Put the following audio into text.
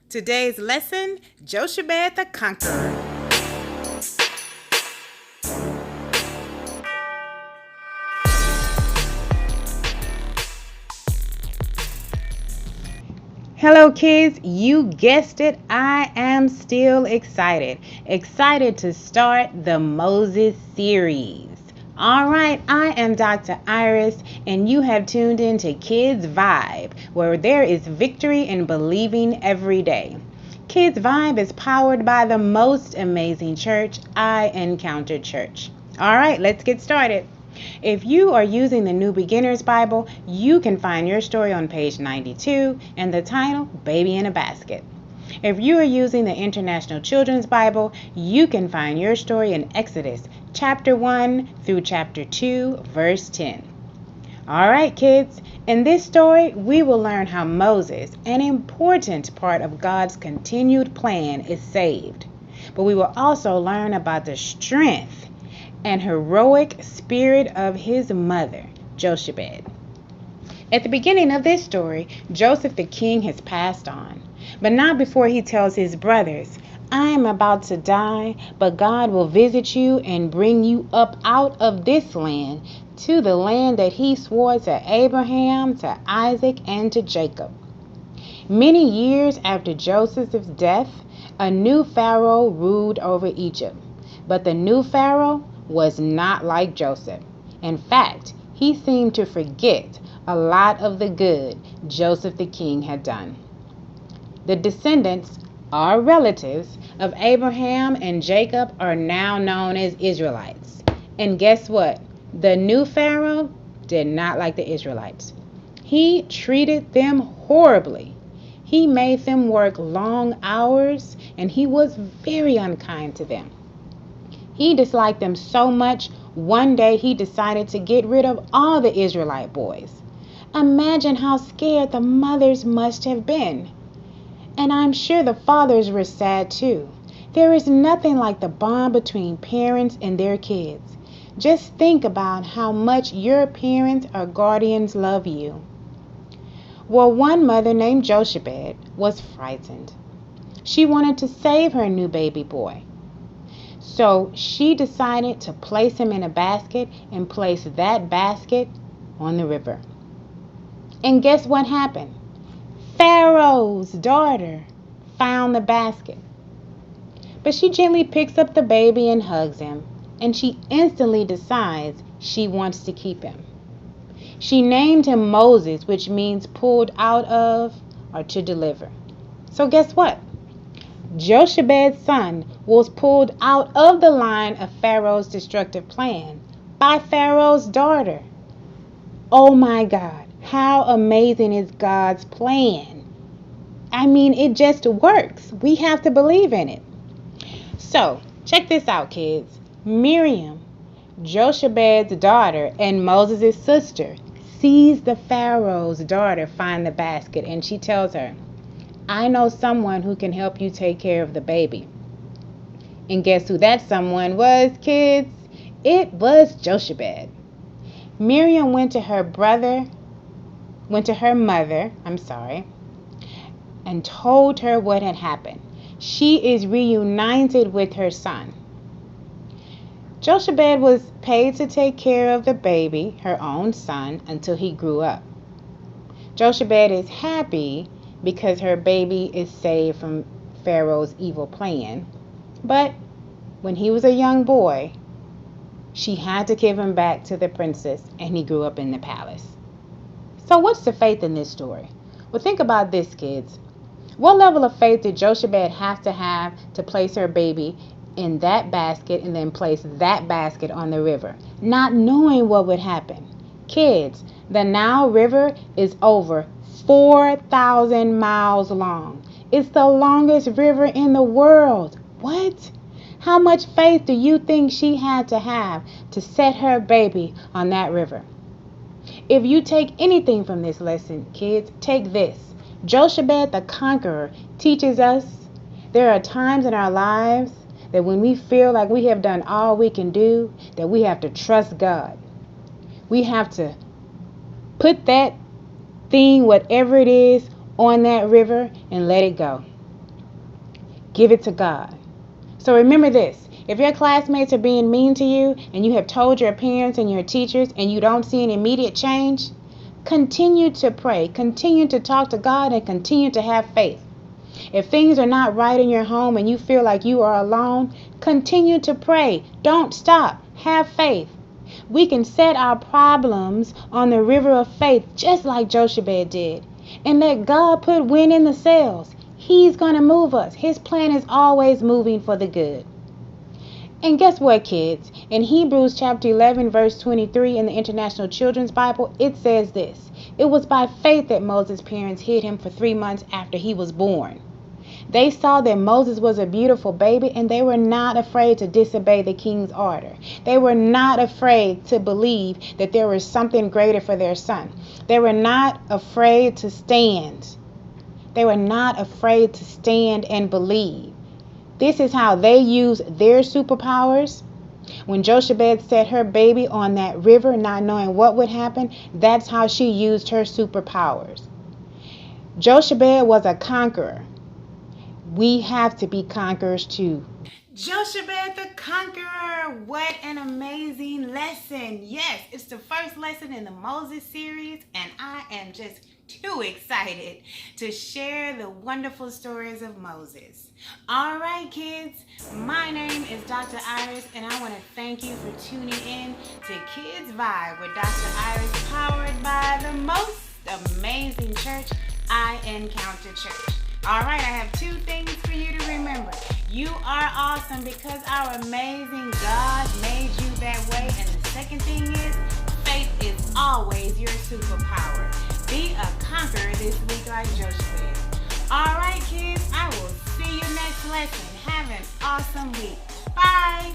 Today's lesson, Jochebed the Conqueror. Hello kids, you guessed it, I am still excited. Excited to start the Moses series. Alright, I am Dr. Iris and you have tuned in to Kids Vibe, where there is victory in believing every day. Kids Vibe is powered by the most amazing church, I Encountered Church. Alright, let's get started. If you are using the New Beginner's Bible, you can find your story on page 92 and the title, Baby in a Basket. If you are using the International Children's Bible, you can find your story in Exodus chapter 1 through chapter 2, verse 10. All right, kids, in this story, we will learn how Moses, an important part of God's continued plan, is saved. But we will also learn about the strength and heroic spirit of his mother, Jochebed. At the beginning of this story, Joseph the king has passed on, but not before he tells his brothers, I am about to die, but God will visit you and bring you up out of this land to the land that he swore to Abraham, to Isaac, and to Jacob. Many years after Joseph's death, a new Pharaoh ruled over Egypt, but the new Pharaoh was not like Joseph. In fact, he seemed to forget a lot of the good Joseph the king had done. The descendants, or relatives, of Abraham and Jacob are now known as Israelites. And guess what? The new Pharaoh did not like the Israelites. He treated them horribly. He made them work long hours, and he was very unkind to them. He disliked them so much, one day he decided to get rid of all the Israelite boys. Imagine how scared the mothers must have been. And I'm sure the fathers were sad too. There is nothing like the bond between parents and their kids. Just think about how much your parents or guardians love you. Well, one mother named Jochebed was frightened. She wanted to save her new baby boy. So she decided to place him in a basket and place that basket on the river. And guess what happened? Pharaoh's daughter found the basket. But she gently picks up the baby and hugs him, and she instantly decides she wants to keep him. She named him Moses, which means pulled out of or to deliver. So guess what? Jochebed's son was pulled out of the line of Pharaoh's destructive plan by Pharaoh's daughter. Oh my God, how amazing is God's plan? I mean, it just works. We have to believe in it. So, check this out, kids. Miriam, Jochebed's daughter and Moses' sister, sees the Pharaoh's daughter find the basket, and she tells her, I know someone who can help you take care of the baby. And guess who that someone was, kids? It was Jochebed. Miriam went to her mother, and told her what had happened. She is reunited with her son. Jochebed was paid to take care of the baby, her own son, until he grew up. Jochebed is happy because her baby is saved from Pharaoh's evil plan. But when he was a young boy, she had to give him back to the princess, and he grew up in the palace. So what's the faith in this story? Well, think about this, kids. What level of faith did Jochebed have to place her baby in that basket and then place that basket on the river, not knowing what would happen? Kids, the Nile River is over 4,000 miles long. It's the longest river in the world. What? How much faith do you think she had to have to set her baby on that river? If you take anything from this lesson, kids, take this. Jochebed the Conqueror teaches us there are times in our lives that when we feel like we have done all we can do, that we have to trust God. We have to put that thing, whatever it is, on that river and let it go. give it to God. So remember this. If your classmates are being mean to you and you have told your parents and your teachers and you don't see an immediate change, continue to pray, continue to talk to God, and continue to have faith. If things are not right in your home and you feel like you are alone, continue to pray. Don't stop. Have faith. We can set our problems on the river of faith just like Jochebed did and let God put wind in the sails. He's going to move us. His plan is always moving for the good. And guess what, kids? In Hebrews chapter 11, verse 23 in the International Children's Bible, it says this. It was by faith that Moses' parents hid him for 3 months after he was born. They saw that Moses was a beautiful baby and they were not afraid to disobey the king's order. They were not afraid to believe that there was something greater for their son. They were not afraid to stand. They were not afraid to stand and believe. This is how they used their superpowers. When Jochebed set her baby on that river, not knowing what would happen, that's how she used her superpowers. Jochebed was a conqueror. We have to be conquerors too. Jochebed the Conqueror, what an amazing lesson. Yes, it's the first lesson in the Moses series, and I am just too excited to share the wonderful stories of Moses. All right, kids, my name is Dr. Iris, and I want to thank you for tuning in to Kids Vibe with Dr. Iris, powered by the most amazing church, I Encounter Church. All right, I have 2 things for you to remember. You are awesome because our amazing God made you that way. And the second thing is, faith is always your superpower. Be a conqueror this week like Jochebed. All right, kids, I will see you next lesson. Have an awesome week. Bye.